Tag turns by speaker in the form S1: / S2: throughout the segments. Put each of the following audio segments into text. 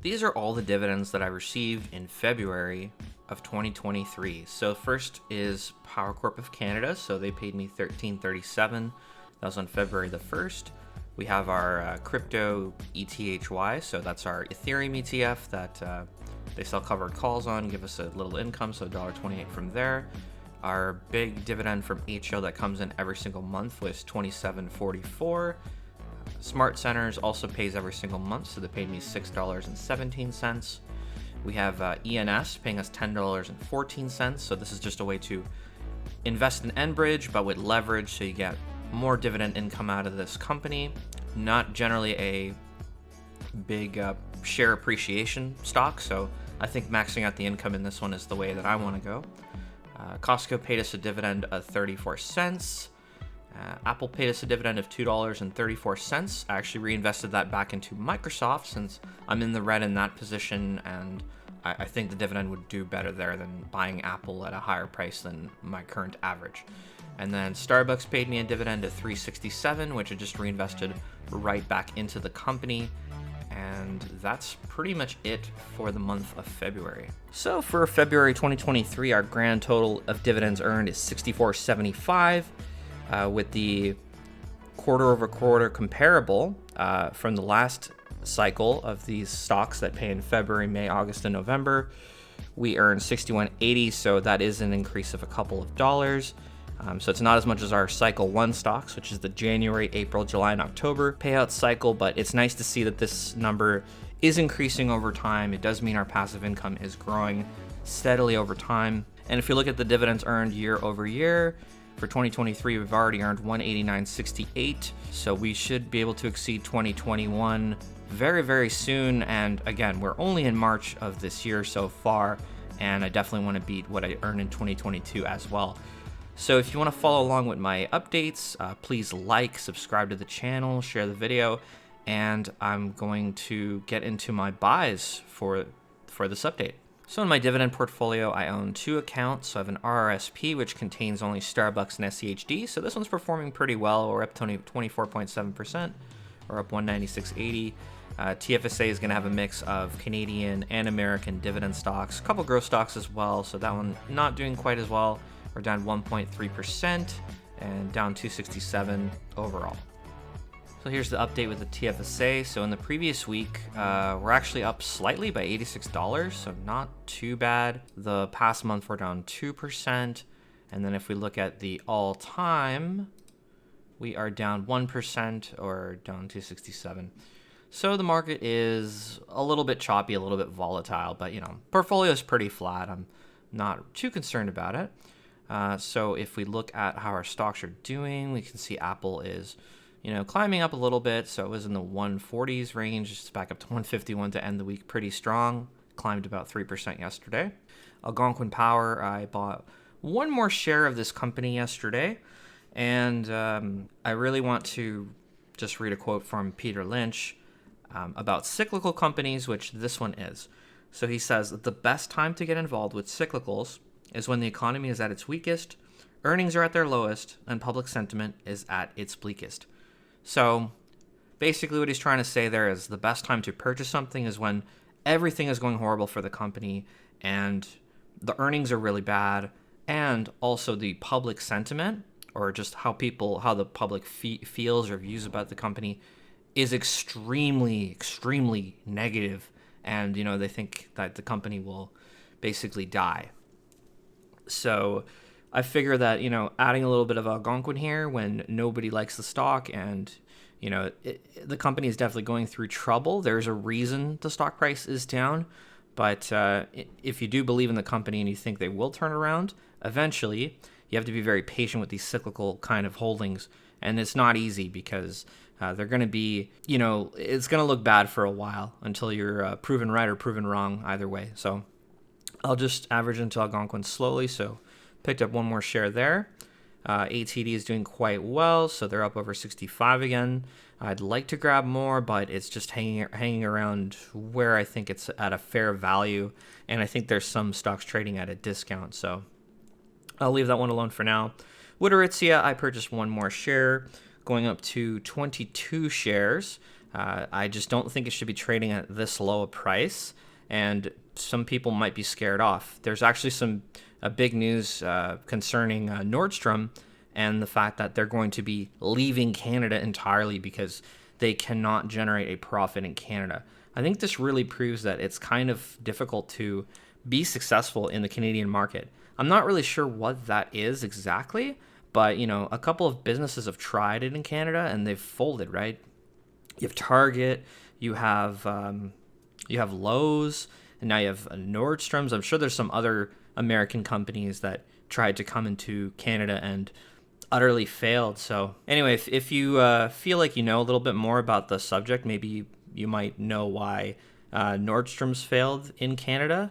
S1: these are all the dividends that I received in February of 2023. So first is Power Corp of Canada. So they paid me $13.37. That was on February the 1st. We have our crypto ETHY. So that's our Ethereum ETF that they sell covered calls on, give us a little income. So $1.28 from there. Our big dividend from HO that comes in every single month was $27.44. Smart Centers also pays every single month, so they paid me $6.17. We have ENS paying us $10.14, so this is just a way to invest in Enbridge, but with leverage, so you get more dividend income out of this company. Not generally a big share appreciation stock, so I think maxing out the income in this one is the way that I want to go. Costco paid us a dividend of 34 cents. Apple paid us a dividend of $2.34. I actually reinvested that back into Microsoft since I'm in the red in that position, and I think the dividend would do better there than buying Apple at a higher price than my current average. And then Starbucks paid me a dividend of $3.67, which I just reinvested right back into the company. And that's pretty much it for the month of February. So for February 2023, our grand total of dividends earned is $64.75. With the quarter-over-quarter comparable from the last cycle of these stocks that pay in February, May, August, and November, we earned $61.80, so that is an increase of a couple of dollars. So it's not as much as our cycle 1 stocks, which is the January, April, July, and October payout cycle, but it's nice to see that this number is increasing over time. It does mean our passive income is growing steadily over time. And if you look at the dividends earned year over year, for 2023, we've already earned $189.68, so we should be able to exceed 2021 very, very soon. And again, we're only in March of this year so far, and I definitely want to beat what I earned in 2022 as well. So if you want to follow along with my updates, please like, subscribe to the channel, share the video, and I'm going to get into my buys for this update. So in my dividend portfolio, I own 2 accounts. So I have an RRSP, which contains only Starbucks and SCHD. So this one's performing pretty well. We're up 24.7%, or up 196.80. TFSA is going to have a mix of Canadian and American dividend stocks, a couple growth stocks as well. So that one not doing quite as well. We're down 1.3% and down 267 overall. So here's the update with the TFSA. So in the previous week, we're actually up slightly by $86, so not too bad. The past month, we're down 2%. And then if we look at the all-time, we are down 1% or down 267. So the market is a little bit choppy, a little bit volatile, but portfolio is pretty flat. I'm not too concerned about it. So if we look at how our stocks are doing, we can see Apple is climbing up a little bit. So it was in the 140s range. It's back up to 151 to end the week pretty strong. Climbed about 3% yesterday. Algonquin Power, I bought one more share of this company yesterday. And I really want to just read a quote from Peter Lynch about cyclical companies, which this one is. So he says, the best time to get involved with cyclicals is when the economy is at its weakest, earnings are at their lowest, and public sentiment is at its bleakest. So basically what he's trying to say there is the best time to purchase something is when everything is going horrible for the company and the earnings are really bad, and also the public sentiment, or just how the public feels or views about the company, is extremely, extremely negative, and they think that the company will basically die. So I figure that, adding a little bit of Algonquin here when nobody likes the stock and, the company is definitely going through trouble. There's a reason the stock price is down. But if you do believe in the company and you think they will turn around, eventually you have to be very patient with these cyclical kind of holdings. And it's not easy because they're going to be, it's going to look bad for a while until you're proven right or proven wrong either way. So I'll just average into Algonquin slowly. So picked up one more share there. ATD is doing quite well, so they're up over 65 again. I'd like to grab more, but it's just hanging around where I think it's at a fair value, and I think there's some stocks trading at a discount, so I'll leave that one alone for now. With Aritzia, I purchased one more share, going up to 22 shares. I just don't think it should be trading at this low a price, and some people might be scared off. There's actually some big news concerning Nordstrom and the fact that they're going to be leaving Canada entirely because they cannot generate a profit in Canada. I think this really proves that it's kind of difficult to be successful in the Canadian market. I'm not really sure what that is exactly, but a couple of businesses have tried it in Canada and they've folded, right? You have Target, you have Lowe's, and now you have Nordstrom's. I'm sure there's some other American companies that tried to come into Canada and utterly failed. So anyway, if you feel like you know a little bit more about the subject, maybe you might know why Nordstrom's failed in Canada.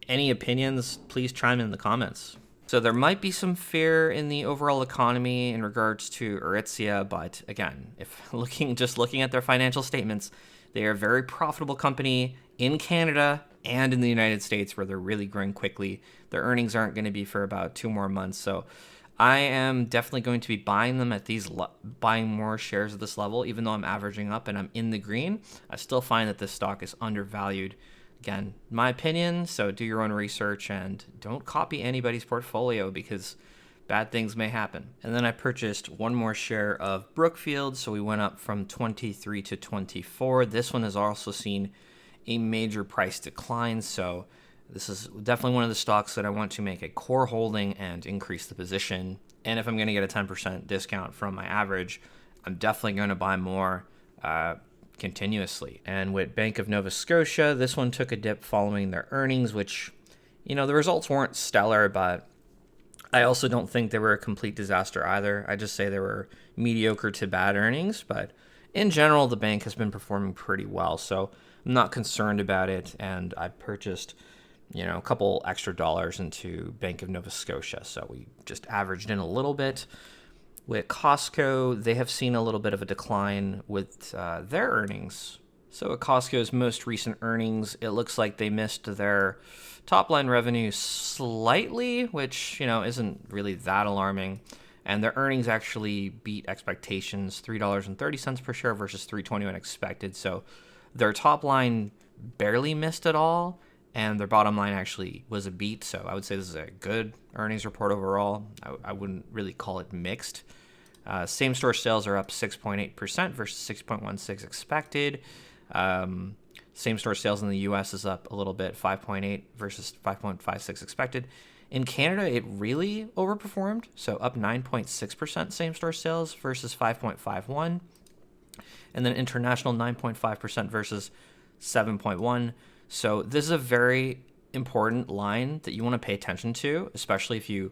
S1: Any opinions, please chime in the comments. So there might be some fear in the overall economy in regards to Aritzia, but again, if looking at their financial statements, they are a very profitable company in Canada and in the United States where they're really growing quickly. Their earnings aren't going to be for about 2 more months, so I am definitely going to be buying them at buying more shares at this level, even though I'm averaging up and I'm in the green. I still find that this stock is undervalued. Again, my opinion, so do your own research and don't copy anybody's portfolio because bad things may happen. And then I purchased one more share of Brookfield, so we went up from 23 to 24. This one has also seen a major price decline, so this is definitely one of the stocks that I want to make a core holding and increase the position. And if I'm going to get a 10% discount from my average, I'm definitely going to buy more continuously. And with Bank of Nova Scotia, this one took a dip following their earnings, which, the results weren't stellar, but I also don't think they were a complete disaster either. I just say they were mediocre to bad earnings, but in general, the bank has been performing pretty well, so I'm not concerned about it. And I purchased, a couple extra dollars into Bank of Nova Scotia, so we just averaged in a little bit. With Costco, they have seen a little bit of a decline with their earnings. So at Costco's most recent earnings, it looks like they missed their top line revenue slightly, which, isn't really that alarming. And their earnings actually beat expectations, $3.30 per share versus $3.21 expected. So their top line barely missed at all, and their bottom line actually was a beat. So I would say this is a good earnings report overall. I wouldn't really call it mixed. Same-store sales are up 6.8% versus 6.16 expected. Same-store sales in the U.S. is up a little bit, 5.8 versus 5.56 expected. In Canada, it really overperformed, so up 9.6% same-store sales versus 5.51. And then international, 9.5% versus 7.1. So this is a very important line that you want to pay attention to, especially if you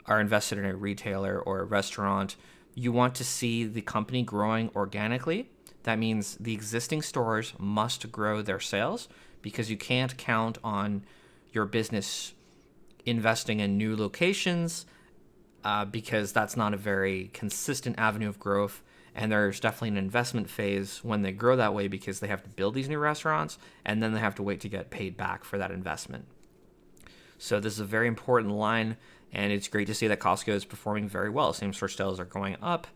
S1: are invested in a retailer or a restaurant. You want to see the company growing organically. That means the existing stores must grow their sales because you can't count on your business investing in new locations because that's not a very consistent avenue of growth. And there's definitely an investment phase when they grow that way because they have to build these new restaurants and then they have to wait to get paid back for that investment. So this is a very important line, and it's great to see that Costco is performing very well. Same-store sales are going up,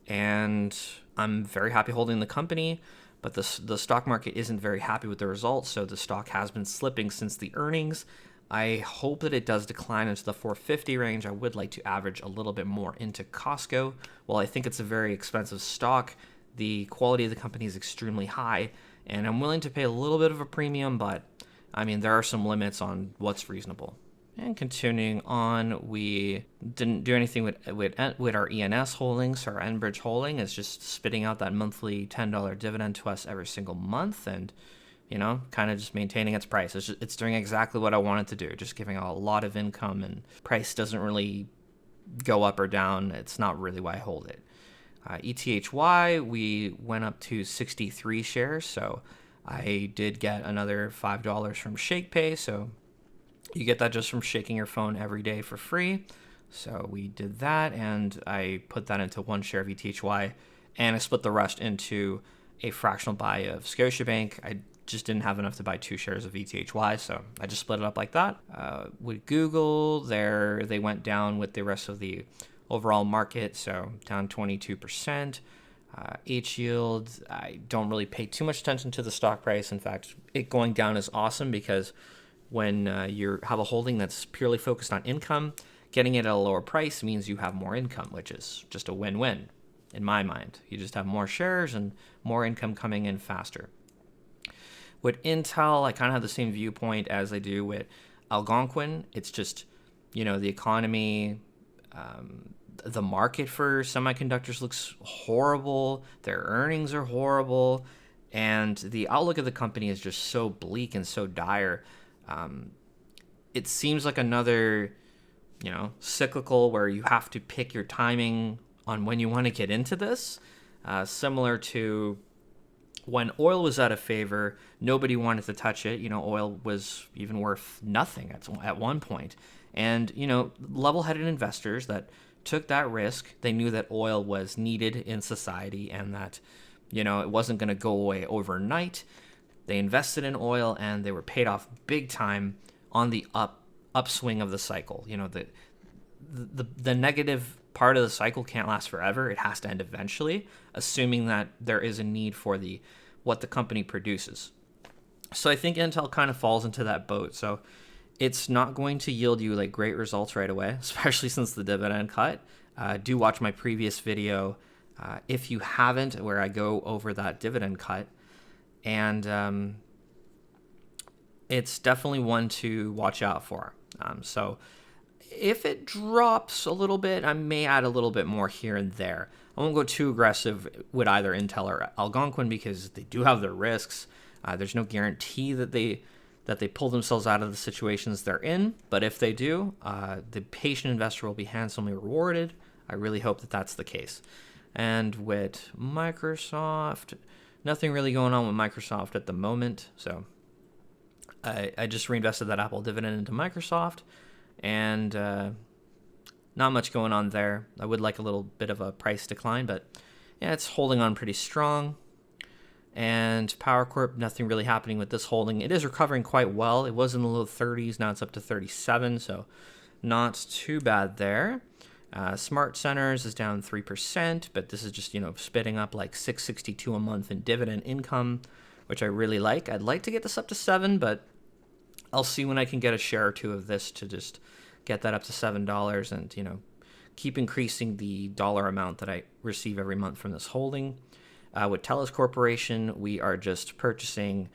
S1: and I'm very happy holding the company, but the stock market isn't very happy with the results, so the stock has been slipping since the earnings. I hope that it does decline into the 450 range. I would like to average a little bit more into Costco. While I think it's a very expensive stock, the quality of the company is extremely high, and I'm willing to pay a little bit of a premium, but there are some limits on what's reasonable. And continuing on, we didn't do anything with our ENS holdings. Our Enbridge holding is just spitting out that monthly $10 dividend to us every single month, and kind of just maintaining its price. It's doing exactly what I want it to do, just giving a lot of income, and price doesn't really go up or down. It's not really why I hold it. ETHY, we went up to 63 shares, so I did get another $5 from Shakepay, so you get that just from shaking your phone every day for free. So we did that, and I put that into 1 share of ETHY, and I split the rest into a fractional buy of Scotiabank. I just didn't have enough to buy 2 shares of ETHY, so I just split it up like that. With Google, they went down with the rest of the overall market, so down 22%. H yield, I don't really pay too much attention to the stock price. In fact, it going down is awesome because when you have a holding that's purely focused on income, getting it at a lower price means you have more income, which is just a win-win in my mind. You just have more shares and more income coming in faster. With Intel, I kind of have the same viewpoint as I do with Algonquin. It's just, the economy, the market for semiconductors looks horrible. Their earnings are horrible. And the outlook of the company is just so bleak and so dire. It seems like another, cyclical where you have to pick your timing on when you want to get into this. Similar to when oil was out of favor, nobody wanted to touch it. Oil was even worth nothing at one point. And, level-headed investors that took that risk, they knew that oil was needed in society and that, it wasn't going to go away overnight. They invested in oil and they were paid off big time on the upswing of the cycle. The negative part of the cycle can't last forever. It has to end eventually, assuming that there is a need for what the company produces. So I think Intel kind of falls into that boat. So it's not going to yield you like great results right away, especially since the dividend cut. Do watch my previous video if you haven't, where I go over that dividend cut. And it's definitely one to watch out for. So if it drops a little bit, I may add a little bit more here and there. I won't go too aggressive with either Intel or Algonquin because they do have their risks. There's no guarantee that they pull themselves out of the situations they're in. But if they do, the patient investor will be handsomely rewarded. I really hope that that's the case. And with Microsoft, nothing really going on with Microsoft at the moment. So I just reinvested that Apple dividend into Microsoft. And not much going on there. I would like a little bit of a price decline, but yeah, it's holding on pretty strong. And Power Corp, nothing really happening with this holding. It is recovering quite well. It was in the low 30s. Now it's up to 37, so not too bad there. Smart Centers is down 3%, but this is just, spitting up like $662 a month in dividend income, which I really like. I'd like to get this up to 7, but I'll see when I can get a share or two of this to just get that up to $7 and, keep increasing the dollar amount that I receive every month from this holding. With TELUS Corporation, we are just purchasing,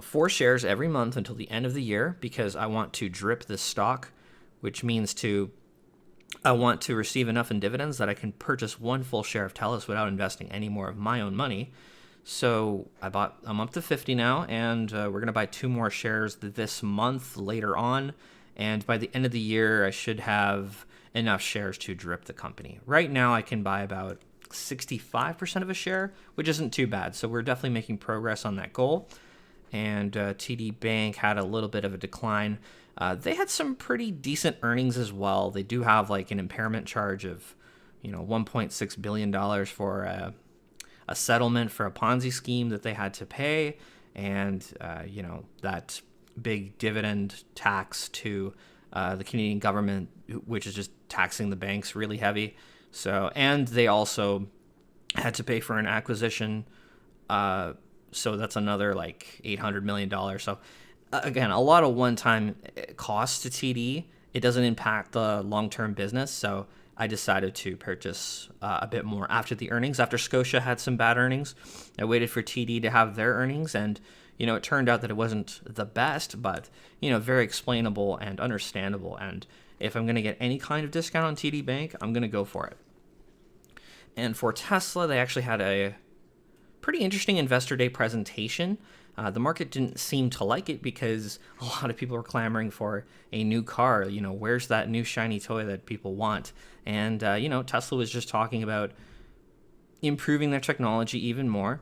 S1: 4 shares every month until the end of the year because I want to drip this stock, which means I want to receive enough in dividends that I can purchase 1 full share of TELUS without investing any more of my own money. So I'm up to 50 now, and we're going to buy 2 more shares this month later on. And by the end of the year, I should have enough shares to drip the company. Right now, I can buy about 65% of a share, which isn't too bad. So we're definitely making progress on that goal. And TD Bank had a little bit of a decline. They had some pretty decent earnings as well. They do have like an impairment charge of, $1.6 billion for a settlement for a Ponzi scheme that they had to pay. And, that big dividend tax to the Canadian government, which is just taxing the banks really heavy. So, and they also had to pay for an acquisition. So that's another like $800 million. So again, a lot of one-time costs to TD. It doesn't impact the long-term business. So I decided to purchase a bit more after the earnings. After Scotia had some bad earnings, I waited for TD to have their earnings. And, it turned out that it wasn't the best, but, very explainable and understandable. And if I'm going to get any kind of discount on TD Bank, I'm going to go for it. And for Tesla, they actually had a pretty interesting Investor Day presentation. The market didn't seem to like it because a lot of people were clamoring for a new car. Where's that new shiny toy that people want? And, Tesla was just talking about improving their technology even more.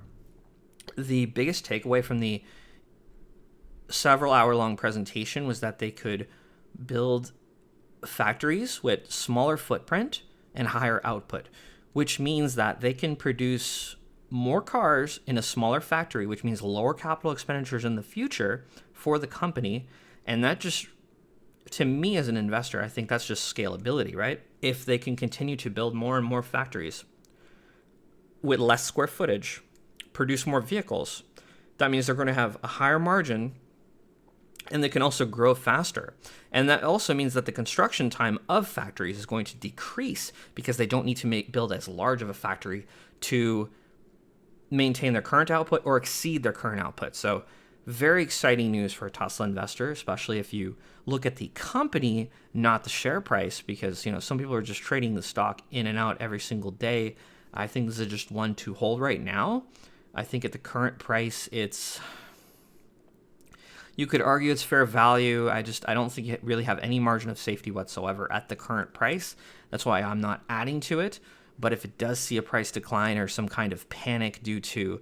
S1: The biggest takeaway from the several hour-long presentation was that they could build factories with smaller footprint and higher output, which means that they can produce more cars in a smaller factory, which means lower capital expenditures in the future for the company. And that just, to me as an investor, I think that's just scalability, right? If they can continue to build more and more factories, with less square footage, produce more vehicles. That means they're going to have a higher margin, and they can also grow faster. And that also means that the construction time of factories is going to decrease because they don't need to build as large of a factory to maintain their current output or exceed their current output. So very exciting news for a Tesla investor, especially if you look at the company, not the share price, because some people are just trading the stock in and out every single day. I think this is just one to hold right now. I think at the current price, you could argue it's fair value. I don't think it really have any margin of safety whatsoever at the current price. That's why I'm not adding to it. But if it does see a price decline or some kind of panic due to,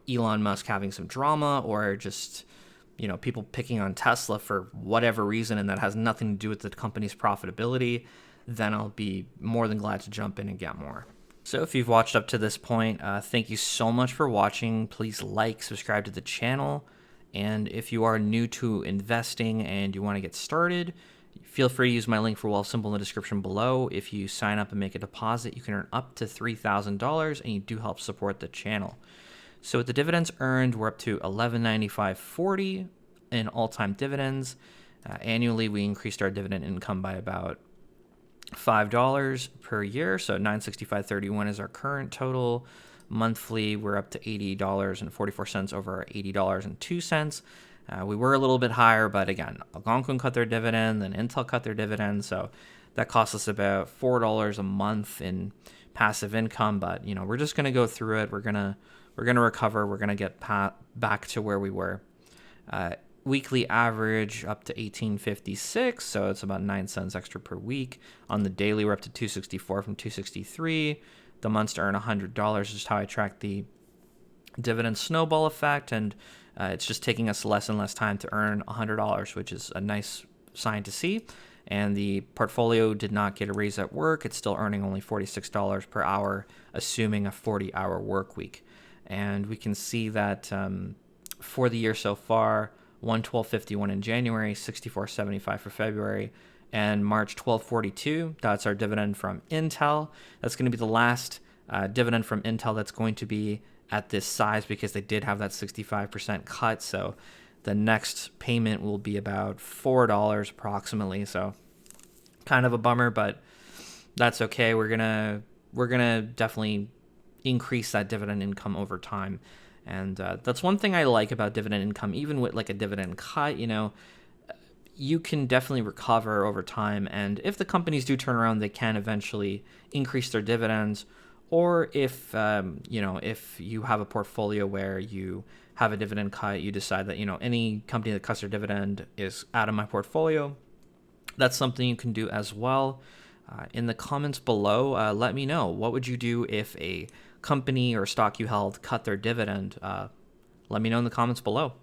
S1: Elon Musk having some drama, or just, people picking on Tesla for whatever reason, and that has nothing to do with the company's profitability, then I'll be more than glad to jump in and get more. So if you've watched up to this point, thank you so much for watching. Please subscribe to the channel. And if you are new to investing and you want to get started, feel free to use my link for WealthSimple in the description below. If you sign up and make a deposit, you can earn up to $3,000, and you do help support the channel. So with the dividends earned, we're up to $11.9540 in all-time dividends. Annually, we increased our dividend income by about $5 per year, so $965.31 is our current total. Monthly, we're up to $80.44 over our $80.02. We were a little bit higher, but again, Algonquin cut their dividend, then Intel cut their dividend, so that cost us about $4 a month in passive income. But we're just gonna go through it. We're gonna recover. We're gonna get back to where we were. Weekly average up to $18.56, so it's about 9 cents extra per week. On the daily, we're up to $2.64 from $2.63. The months to earn $100 is just how I track the dividend snowball effect, and it's just taking us less and less time to earn $100, which is a nice sign to see. And the portfolio did not get a raise at work. It's still earning only $46 per hour, assuming a 40-hour work week. And we can see that for the year so far, $112.51 in January, $64.75 for February, and March $12.42. That's our dividend from Intel. That's going to be the last dividend from Intel that's going to be at this size, because they did have that 65% cut. So the next payment will be about $4 approximately. So kind of a bummer, but that's okay. We're gonna definitely increase that dividend income over time. And that's one thing I like about dividend income. Even with like a dividend cut, you can definitely recover over time. And if the companies do turn around, they can eventually increase their dividends. Or if if you have a portfolio where you have a dividend cut, you decide that any company that cuts their dividend is out of my portfolio, that's something you can do as well. In the comments below, let me know, what would you do if a company or stock you held cut their dividend? Let me know in the comments below.